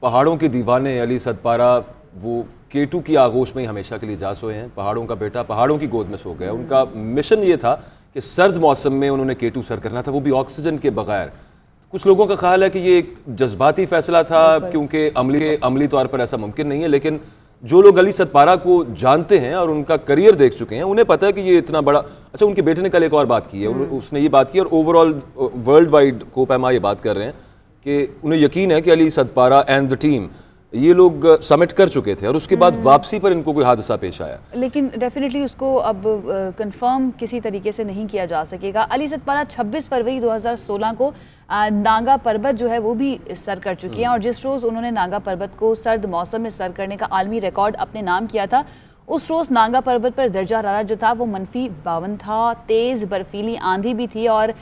पहाड़ों के दीवाने अली सदपारा वो K2 की आगोश में ही हमेशा के लिए जा सोए हैं। पहाड़ों का बेटा पहाड़ों की गोद में सो गया। उनका मिशन ये था कि सर्द मौसम में उन्होंने K2 सर करना था, वो भी ऑक्सीजन के बगैर। कुछ लोगों का ख्याल है कि ये एक जज्बाती फैसला था क्योंकि अमली तौर पर ऐसा मुमकिन नहीं है, लेकिन जो लोग अली सदपारा को जानते हैं और उनका करियर देख चुके हैं उन्हें पता है कि ये इतना बड़ा। अच्छा, उनके बेटे ने कल एक और बात की है, उसने ये बात की और ओवरऑल वर्ल्ड वाइड कोपैमा ये बात कर रहे हैं कि उन्हें यकीन है कि Ali Sadpara and the team ये लोग समिट कर चुके थे और उसके बाद वापसी पर इनको कोई हादसा पेश आया। लेकिन डेफिनेटली उसको अब कंफर्म किसी तरीके से नहीं किया जा सकेगा। अली सदपारा 26 फरवरी 2016 को नागा पर्वत जो है वो भी सर कर चुकी हैं और जिस रोज़ उन्होंने नागा पर्वत को सर्द मौसम में सर करने का आलमी रिकॉर्ड अपने नाम किया था, उस रोज़ नागा पर्वत पर दर्जा हरारत जो था वो -52 था। तेज़ बर्फीली आंधी भी थी और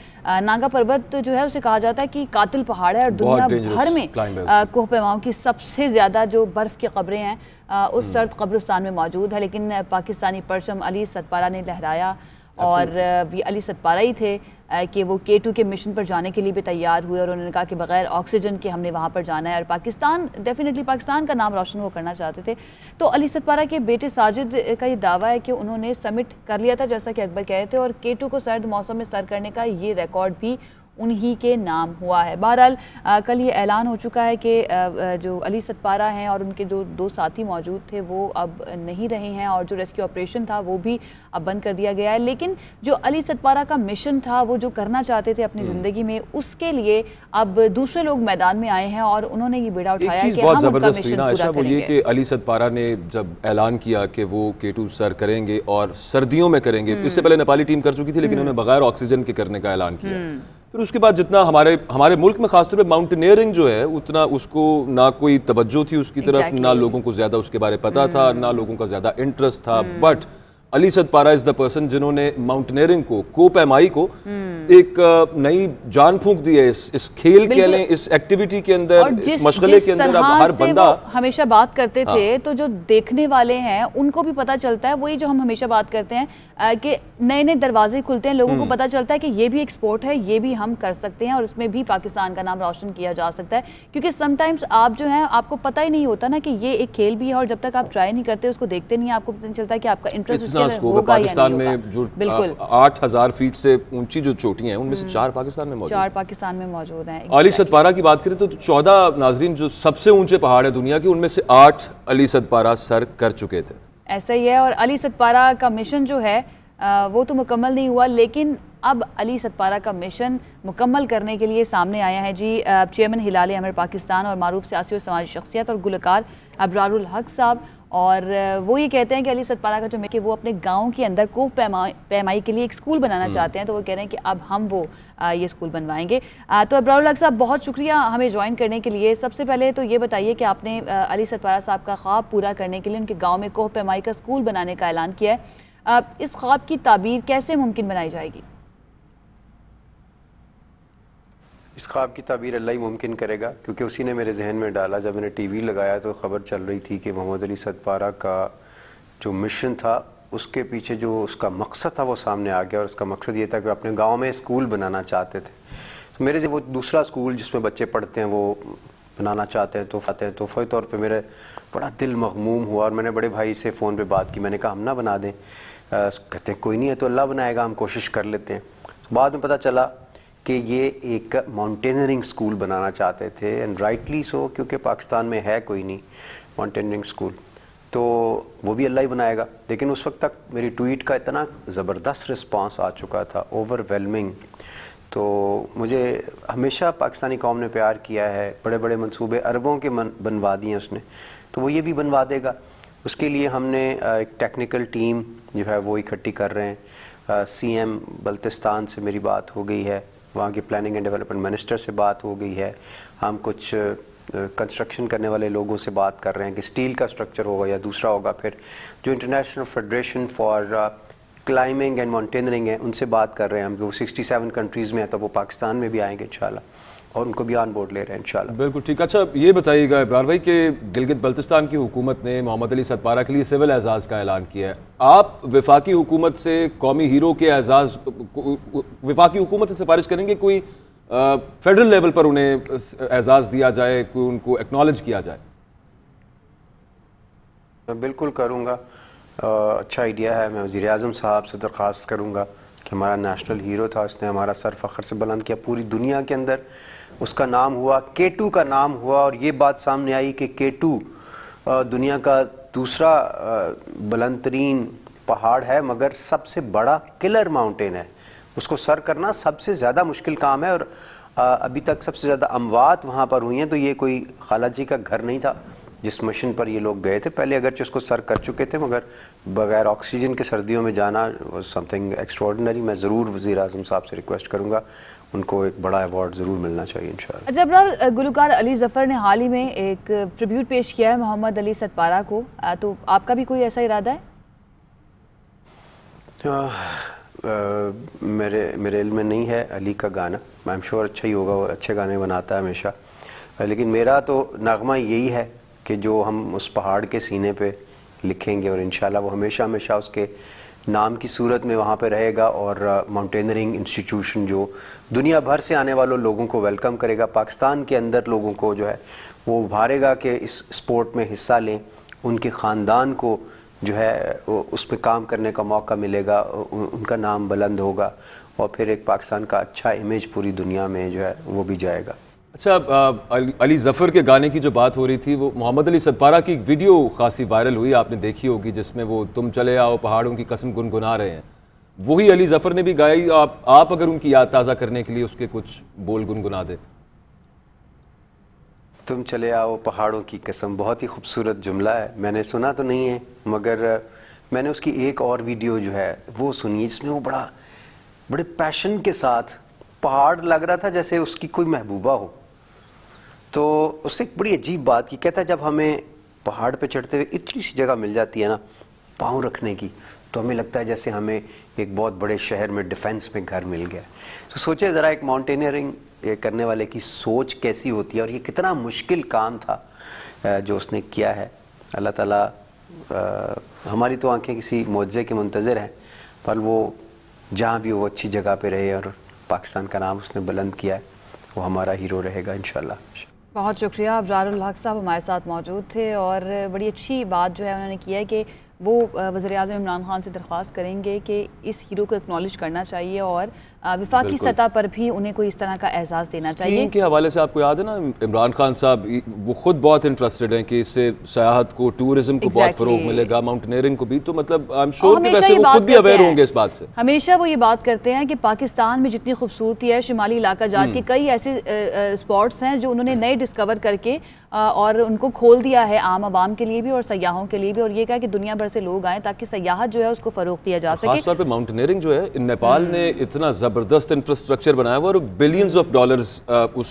नागा पर्वत जो है उसे कहा जाता है कि कातिल पहाड़ है और दुनिया भर में कोहपेमाओं की सबसे ज़्यादा जो बर्फ़ की कब्रें हैं उस सर्द कब्रिस्तान में मौजूद है। लेकिन पाकिस्तानी परचम अली सदपारा ने लहराया और ये अली सदपारा ही थे कि वो K2 के मिशन पर जाने के लिए भी तैयार हुए और उन्होंने कहा कि बगैर ऑक्सीजन के हमने वहाँ पर जाना है और पाकिस्तान डेफिनेटली पाकिस्तान का नाम रोशन वो करना चाहते थे। तो अली सदपारा के बेटे साजिद का ये दावा है कि उन्होंने समिट कर लिया था जैसा कि अकबर कह रहे थे और K2 को सर्द मौसम में सर करने का ये रिकॉर्ड भी उन्हीं के नाम हुआ है। बहरहाल कल ये ऐलान हो चुका है कि जो अली सदपारा हैं और उनके जो 2 साथी मौजूद थे वो अब नहीं रहे हैं और जो रेस्क्यू ऑपरेशन था वो भी अब बंद कर दिया गया है। लेकिन जो अली सदपारा का मिशन था, वो जो करना चाहते थे अपनी ज़िंदगी में, उसके लिए अब दूसरे लोग मैदान में आए हैं और उन्होंने ये बेड़ा उठाया कि हम उनका मिशन पूरा करेंगे। ये कि अली सदपारा ने जब ऐलान किया कि वो K2 सर करेंगे और सर्दियों में करेंगे, इससे पहले नेपाली टीम कर चुकी थी लेकिन उन्होंने बगैर ऑक्सीजन के करने का ऐलान किया। फिर उसके बाद जितना हमारे मुल्क में खासतौर पे माउंटेनियरिंग जो है उतना उसको ना कोई तवज्जो थी उसकी तरफ, ना लोगों को ज्यादा उसके बारे पता था, ना लोगों का ज्यादा इंटरेस्ट था। But Ali Sadpara is the person जिन्होंने माउंटेनियरिंग को, कोपैमाई को एक नई जान फूंक दी है इस खेल के लिए, इस एक्टिविटी के अंदर, इस मशगले के अंदर। अब हर बंदा हमेशा बात करते थे तो जो देखने वाले हैं उनको भी पता चलता है, वही जो हम हमेशा बात करते हैं कि नए नए दरवाजे खुलते हैं, लोगों को पता चलता है कि ये भी एक स्पोर्ट है, ये भी हम कर सकते हैं और उसमें भी पाकिस्तान का नाम रोशन किया जा सकता है। क्योंकि समटाइम्स आप जो है आपको पता ही नहीं होता ना कि ये एक खेल भी है और जब तक आप ट्राई नहीं करते, उसको देखते नहीं, आपको पता नहीं चलता कि आपका इंटरेस्ट पाकिस्तान में जो 8000 फीट से ऊंची जो चोटियां हैं उनमें से 4 पाकिस्तान में मौजूद, 4 पाकिस्तान में मौजूद हैं। अली सदपारा की बात करें तो 14 नाजरीन जो सबसे ऊंचे पहाड़ है दुनिया के, उनमें से 8 अली सदपारा सर कर चुके थे। ऐसा ही है और अली सदपारा का मिशन जो है वो तो मुकम्मल नहीं हुआ, लेकिन अब अली सदपारा का मिशन मुकम्मल करने के लिए सामने आया है जी चेयरमैन हिलाल अहमर पाकिस्तान और मारूफ सियासी और समाजी शख्सियत और गुलकार अबरारुल हक साहब। और वो ये कहते हैं कि अली सदपारा का जो कि वो अपने गांव के अंदर कोपैमाई के लिए एक स्कूल बनाना चाहते हैं, तो वो कह रहे हैं कि अब हम वो ये स्कूल बनवाएंगे। तो अबरारुल हक साहब, बहुत शुक्रिया हमें ज्वाइन करने के लिए। सबसे पहले तो ये बताइए कि आपने अली सदपारा साहब का ख्वाब पूरा करने के लिए उनके गाँव में कोपैमाई का स्कूल बनाने का ऐलान किया है। इस ख्वाब की ताबीर कैसे मुमकिन बनाई जाएगी? इस ख्वाब की ताबीर अल्लाह ही मुमकिन करेगा, क्योंकि उसी ने मेरे जहन में डाला। जब मैंने टीवी लगाया तो ख़बर चल रही थी कि मोहम्मद अली सदपारा का जो मिशन था उसके पीछे जो उसका मकसद था वो सामने आ गया और उसका मकसद ये था कि अपने गांव में स्कूल बनाना चाहते थे। तो मेरे से वो दूसरा स्कूल जिसमें बच्चे पढ़ते हैं वो बनाना चाहते हैं, तो फ़ौरी तौर पर मेरे बड़ा दिल मग़मूम हुआ और मैंने बड़े भाई से फ़ोन पर बात की। मैंने कहा हम ना बना दें, कहते हैं कोई नहीं है तो अल्लाह बनाएगा, हम कोशिश कर लेते हैं। बाद में पता चला कि ये एक माउंटेनियरिंग स्कूल बनाना चाहते थे, एंड राइटली सो, क्योंकि पाकिस्तान में है कोई नहीं माउंटेनियरिंग स्कूल, तो वो भी अल्लाह ही बनाएगा। लेकिन उस वक्त तक मेरी ट्वीट का इतना ज़बरदस्त रिस्पांस आ चुका था, ओवरवेलमिंग। तो मुझे हमेशा पाकिस्तानी कौम ने प्यार किया है, बड़े बड़े मंसूबे अरबों के बनवा दिए उसने, तो वो ये भी बनवा देगा। उसके लिए हमने एक टेक्निकल टीम जो है वो इकट्ठी कर रहे हैं। CM बल्तिस्तान से मेरी बात हो गई है, वहाँ के प्लानिंग एंड डेवलपमेंट मिनिस्टर से बात हो गई है। हम कुछ कंस्ट्रक्शन करने वाले लोगों से बात कर रहे हैं कि स्टील का स्ट्रक्चर होगा या दूसरा होगा। फिर जो international federation for climbing and mountaineering है उनसे बात कर रहे हैं हम, जो 67 कंट्रीज़ में है, तो वो पाकिस्तान में भी आएंगे इंशाल्लाह, और उनको भी ऑन बोर्ड ले रहे हैं इंशाल्लाह। बिल्कुल ठीक। अच्छा, ये बताइएगा इब्रार भाई कि गिलगित बल्तिस्तान की हुकूमत ने मोहम्मद अली सदपारा के लिए सिविल एजाज़ का ऐलान किया है। आप वफाकी हुकूमत से कौमी हीरो के एजाज़, वफाकी हुकूमत से सिफारिश करेंगे कोई फेडरल लेवल पर उन्हें एजाज़ दिया जाए, कोई उनको एक्नॉलेज किया जाए? मैं बिल्कुल करूँगा, अच्छा आइडिया है। मैं वज़ीर आज़म साहब से दरख्वास्त करूँगा कि हमारा नेशनल हीरो था, उसने हमारा सर फ़ख्र से बुलंद किया, पूरी दुनिया के अंदर उसका नाम हुआ, K2 का नाम हुआ। और ये बात सामने आई कि K2 दुनिया का दूसरा बुलंद तरीन पहाड़ है, मगर सबसे बड़ा किलर माउंटेन है। उसको सर करना सबसे ज़्यादा मुश्किल काम है, और अभी तक सबसे ज़्यादा अमवात वहाँ पर हुई हैं। तो ये कोई खाला जी का घर नहीं था जिस मिशन पर ये लोग गए थे। पहले अगरचे उसको सर कर चुके थे, मगर बगैर ऑक्सीजन के सर्दियों में जाना वाज समथिंग एक्स्ट्रॉर्डिनरी। मैं ज़रूर वज़ीर आज़म साहब से रिक्वेस्ट करूँगा, उनको एक बड़ा अवार्ड ज़रूर मिलना चाहिए इंशाअल्लाह। अच्छा अबरार, गुलकार अली ज़फ़र ने हाल ही में एक ट्रिब्यूट पेश किया है मोहम्मद अली सतपारा को, तो आपका भी कोई ऐसा इरादा है? मेरे इल्म में नहीं है अली का गाना। आई एम श्योर अच्छा ही होगा, वो अच्छे गाने बनाता है हमेशा। लेकिन मेरा तो नगमा यही है कि जो हम उस पहाड़ के सीने पे लिखेंगे, और इंशाल्लाह वो हमेशा हमेशा उसके नाम की सूरत में वहाँ पे रहेगा। और माउंटेनरिंग इंस्टीट्यूशन जो दुनिया भर से आने वालों लोगों को वेलकम करेगा, पाकिस्तान के अंदर लोगों को जो है वो उभारेगा कि इस स्पोर्ट में हिस्सा लें, उनके ख़ानदान को जो है उस पर काम करने का मौका मिलेगा, उनका नाम बुलंद होगा, और फिर एक पाकिस्तान का अच्छा इमेज पूरी दुनिया में जो है वो भी जाएगा। अच्छा, अली ज़फ़र के गाने की जो बात हो रही थी, वो मोहम्मद अली सतपारा की वीडियो खासी वायरल हुई, आपने देखी होगी, जिसमें वो तुम चले आओ पहाड़ों की कसम गुनगुना रहे हैं। वही अली ज़फ़र ने भी गाई। आप अगर उनकी याद ताज़ा करने के लिए उसके कुछ बोल गुनगुना दे। तुम चले आओ पहाड़ों की कसम, बहुत ही खूबसूरत जुमला है। मैंने सुना तो नहीं है, मगर मैंने उसकी एक और वीडियो जो है वो सुनी, जिसमें वो बड़े पैशन के साथ पहाड़ लग रहा था जैसे उसकी कोई महबूबा हो। तो उसने एक बड़ी अजीब बात की, कहता है जब हमें पहाड़ पे चढ़ते हुए इतनी सी जगह मिल जाती है ना पाँव रखने की, तो हमें लगता है जैसे हमें एक बहुत बड़े शहर में डिफेंस में घर मिल गया। तो सोचे ज़रा एक माउंटेनियरिंग करने वाले की सोच कैसी होती है, और ये कितना मुश्किल काम था जो उसने किया है। अल्लाह ताला, हमारी तो आंखें किसी मुआज़े के मुंतज़िर हैं, पर वो जहाँ भी वो अच्छी जगह पे रहे, और पाकिस्तान का नाम उसने बुलंद किया है, वो हमारा हीरो रहेगा इंशाल्लाह। बहुत शुक्रिया। अबरारुल हक साहब हमारे साथ मौजूद थे, और बड़ी अच्छी बात जो है उन्होंने किया है कि वो वज़ीर-ए-आज़म इमरान खान से दरख्वास्त करेंगे कि इस हीरो को एक्नॉलेज करना चाहिए, और विफाकी सतह पर भी उन्हें कोई इस तरह का एहसास देना चाहिए। इनके हवाले से आपको याद है ना, इमरान खान साहब वो खुद बहुत इंटरेस्टेड हैं कि इससे सयाहत को, टूरिज्म को बहुत फरोग मिलेगा, माउंटेनियरिंग को भी। तो मतलब आई एम श्योर कि वैसे वो खुद भी अवेयर होंगे इस बात से। हमेशा वो ये बात करते हैं कि पाकिस्तान में जितनी खूबसूरती है, शिमाली इलाका जात के कई ऐसे स्पॉट्स हैं जो उन्होंने नए डिस्कवर करके और उनको खोल दिया है आम आवाम के लिए भी और सयाहों के लिए भी, और ये कहा कि दुनिया भर से लोग आए ताकि सयाहत जो है उसको फरोग दिया जा सके। खासतौर पे माउंटेनियरिंग जो है, नेपाल ने इतना जबरदस्त इंफ्रास्ट्रक्चर बनाया हुआ, और बिलियंस ऑफ डॉलर्स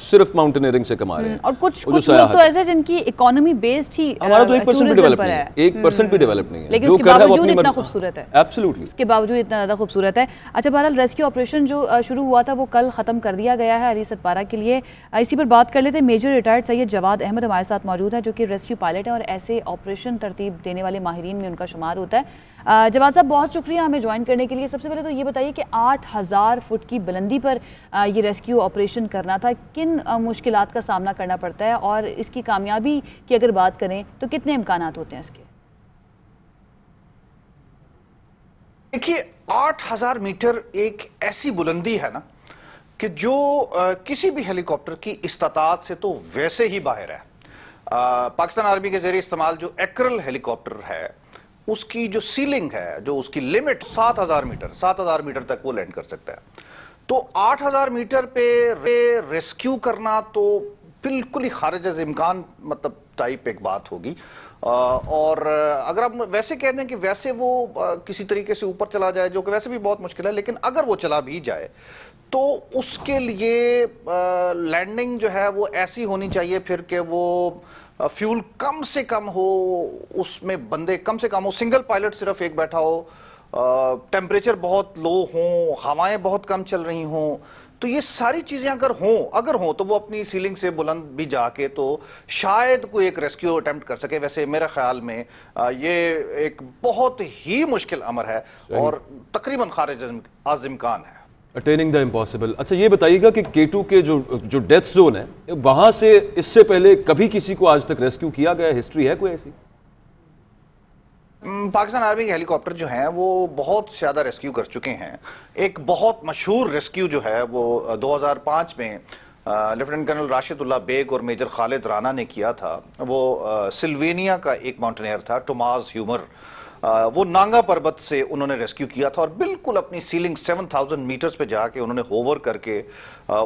सिर्फ माउंटेनियरिंग से कमा रहे हैं। और कुछ मुल्क तो ऐसे जिनकी इकोनॉमी बेस्ड ही, हमारा तो 1% भी डेवलप नहीं है, 1% भी डेवलप नहीं है, लेकिन उसके बावजूद इतना खूबसूरत है। एब्सोल्युटली, उसके बावजूद इतना ज़्यादा खूबसूरत है। अच्छा, बहरहाल रेस्क्यू ऑपरेशन जो शुरू हुआ था वो कल ख़त्म कर दिया गया है अली सतपारा के लिए। इसी पर बात कर लेते हैं। मेजर रिटायर्ड सैयद जवाद अहमद हमारे साथ मौजूद है, जो कि रेस्क्यू पायलट है और ऐसे ऑपरेशन तरतीब देने वाले माहिरीन में उनका शुमार होता है। जवाद साहब, बहुत शुक्रिया हमें ज्वाइन करने के लिए। सबसे पहले तो ये बताइए कि 8000 फुट की बुलंदी पर ये रेस्क्यू ऑपरेशन करना था, किन मुश्किलात का सामना करना पड़ता है, और इसकी कामयाबी की अगर बात करें तो कितने इम्कानात होते हैं इसके? देखिए, 8000 मीटर एक ऐसी बुलंदी है ना कि जो किसी भी हेलीकॉप्टर की इस्तात से तो वैसे ही बाहर है। पाकिस्तान आर्मी के जरिए इस्तेमाल जो एक्रेल हेलीकॉप्टर है उसकी जो सीलिंग है, जो उसकी लिमिट 7000 मीटर तक वो लैंड कर सकता है। तो 8000 मीटर पे रेस्क्यू करना तो बिल्कुल ही खारिज इम्कान मतलब टाइप एक बात होगी। और अगर आप वैसे कह दें कि वैसे वो किसी तरीके से ऊपर चला जाए, जो कि वैसे भी बहुत मुश्किल है, लेकिन अगर वो चला भी जाए तो उसके लिए लैंडिंग जो है वो ऐसी होनी चाहिए फिर कि वो फ्यूल कम से कम हो, उसमें बंदे कम से कम हो, सिंगल पायलट सिर्फ एक बैठा हो, टेम्परेचर बहुत लो हो, हवाएं बहुत कम चल रही हों। तो ये सारी चीजें अगर हों तो वो अपनी सीलिंग से बुलंद भी जाके तो शायद कोई एक रेस्क्यू अटेम्प्ट कर सके। वैसे मेरे ख्याल में ये एक बहुत ही मुश्किल अमर है और तकरीबन खारिज अज़ इम्कान है। Attaining the impossible. अच्छा ये बताइएगा कि K2 के जो डेथ जोन है, वहां से इससे पहले कभी किसी को आज तक रेस्क्यू किया गया? हिस्ट्री है कोई ऐसी? पाकिस्तान आर्मी के हेलीकॉप्टर जो हैं वो बहुत ज़्यादा रेस्क्यू कर चुके हैं। एक बहुत मशहूर रेस्क्यू जो है वो 2005 में लेफ्टिनेंट कर्नल राशिदुल्लाह बेग और मेजर खालिद राना ने किया था। वो सिल्वेनिया का एक माउंटेनियर था, टोमास ह्यूमर। वो नांगा पर्वत से उन्होंने रेस्क्यू किया था और बिल्कुल अपनी सीलिंग 7000 मीटर्स पे जाके उन्होंने होवर करके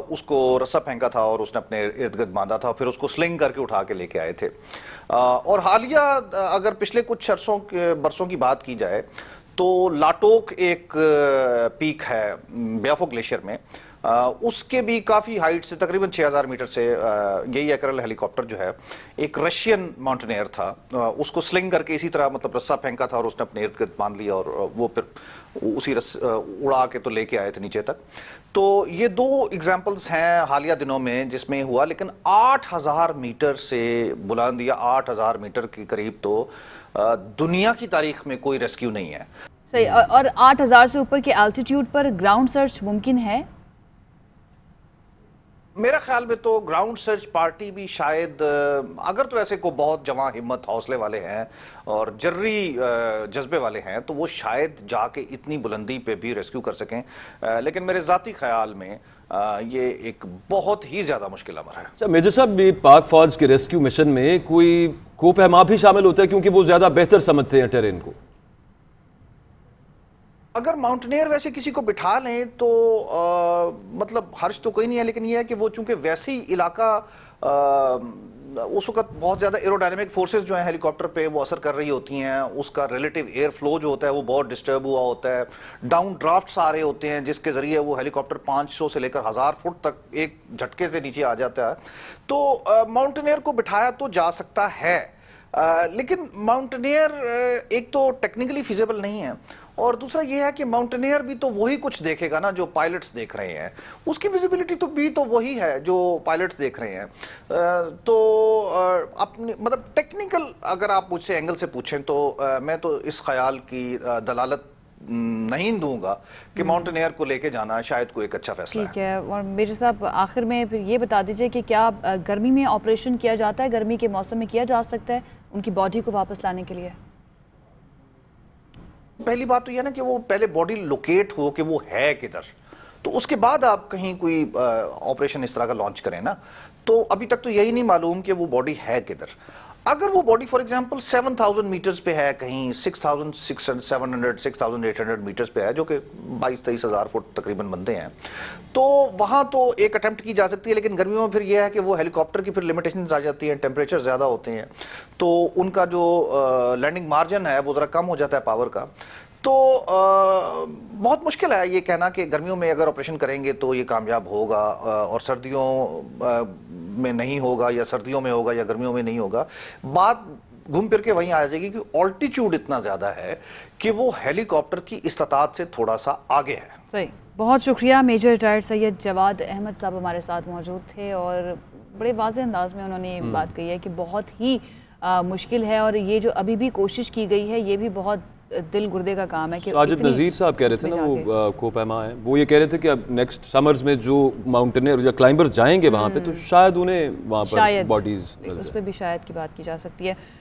उसको रस्सा फेंका था और उसने अपने इर्द गिर्द बांधा था, फिर उसको स्लिंग करके उठा के लेके आए थे। और हालिया अगर पिछले कुछ बरसों की बात की जाए तो लाटोक एक पीक है ब्याफो ग्लेशियर में, उसके भी काफ़ी हाइट से तकरीबन 6000 मीटर से यही एकरल हेलीकॉप्टर जो है एक रशियन माउंटेनियर था, उसको स्लिंग करके इसी तरह मतलब रस्सा फेंका था और उसने अपने इर्द गिर्द बांध लिया और वो फिर उसी उड़ा के तो लेके आए थे नीचे तक। तो ये दो एग्जाम्पल्स हैं हालिया दिनों में जिसमें हुआ, लेकिन 8000 मीटर से बुलंद या 8000 मीटर के करीब तो दुनिया की तारीख में कोई रेस्क्यू नहीं है। सही। और 8000 से ऊपर के एल्टीट्यूड पर ग्राउंड सर्च मुमकिन है? मेरा ख्याल में तो ग्राउंड सर्च पार्टी भी शायद, अगर तो ऐसे को बहुत जवां हिम्मत हौसले वाले हैं और जर्री जज्बे वाले हैं तो वो शायद जाके इतनी बुलंदी पे भी रेस्क्यू कर सकें, लेकिन मेरे ज़ाती ख्याल में ये एक बहुत ही ज़्यादा मुश्किल अमर है। अच्छा मेजर साहब, ये पाक फौज के रेस्क्यू मिशन में कोई कोपहमा भी शामिल होता है क्योंकि वो ज़्यादा बेहतर समझते हैं टेरेन को? अगर माउंटेनियर वैसे किसी को बिठा लें तो मतलब हर्ज तो कोई नहीं है, लेकिन यह है कि वो चूंकि वैसे ही इलाका उस वक्त बहुत ज़्यादा एरोडायनेमिक फोर्सेस जो हैं हेलीकॉप्टर पे वो असर कर रही होती हैं, उसका रिलेटिव एयर फ्लो जो होता है वो बहुत डिस्टर्ब हुआ होता है, डाउन ड्राफ्ट्स आ रहे होते हैं जिसके ज़रिए वो हेलीकॉप्टर 500 से लेकर 1000 फुट तक एक झटके से नीचे आ जाता है। तो माउंटेनियर को बिठाया तो जा सकता है, लेकिन माउंटेनियर एक तो टेक्निकली फिजिबल नहीं है और दूसरा ये है कि माउंटेनियर भी तो वही कुछ देखेगा ना जो पायलट्स देख रहे हैं, उसकी विजिबिलिटी तो भी तो वही है जो पायलट्स देख रहे हैं। तो अपनी मतलब टेक्निकल अगर आप मुझसे एंगल से पूछें तो मैं तो इस ख्याल की दलालत नहीं दूंगा कि माउंटेनियर को लेके जाना शायद कोई एक अच्छा फैसला है। ठीक है। और मेजर साहब आखिर में फिर ये बता दीजिए कि क्या गर्मी में ऑपरेशन किया जाता है, गर्मी के मौसम में किया जा सकता है उनकी बॉडी को वापस लाने के लिए? पहली बात तो यह ना कि वो पहले बॉडी लोकेट हो कि वो है किधर, तो उसके बाद आप कहीं कोई ऑपरेशन इस तरह का लॉन्च करें ना। तो अभी तक तो यही नहीं मालूम कि वो बॉडी है किधर। अगर वो बॉडी फॉर एग्जांपल 7000 मीटर्स पे है, कहीं 6700 6800 मीटर्स पे है, जो कि 22-23 हज़ार फुट तकरीबन बनते हैं, तो वहाँ तो एक अटेम्प्ट की जा सकती है। लेकिन गर्मियों में फिर यह है कि वो हेलीकॉप्टर की फिर लिमिटेशंस आ जाती हैं, टेम्परेचर ज़्यादा होते हैं, तो उनका जो लैंडिंग मार्जिन है वो ज़रा कम हो जाता है पावर का। तो बहुत मुश्किल है ये कहना कि गर्मियों में अगर ऑपरेशन करेंगे तो ये कामयाब होगा और सर्दियों में नहीं होगा, या सर्दियों में होगा या गर्मियों में नहीं होगा। बात घूम फिर के वहीं आ जाएगी कि ऑल्टीट्यूड इतना ज़्यादा है कि वो हेलीकॉप्टर की इस्तात से थोड़ा सा आगे है। सही। बहुत शुक्रिया। मेजर रिटायर्ड सैयद जवाद अहमद साहब हमारे साथ मौजूद थे और बड़े वाज़ेह अंदाज में उन्होंने ये बात कही है कि बहुत ही मुश्किल है और ये जो अभी भी कोशिश की गई है ये भी बहुत दिल गुर्दे का काम है कि साजिद नज़ीर साहब कह रहे थे ना वो कोपहमा है, वो ये कह रहे थे कि अब नेक्स्ट समर्स में जो माउंटेनियर या क्लाइंबर्स जाएंगे वहाँ पे तो शायद उन्हें वहाँ पर बॉडीज, उस पर भी शायद की बात की जा सकती है।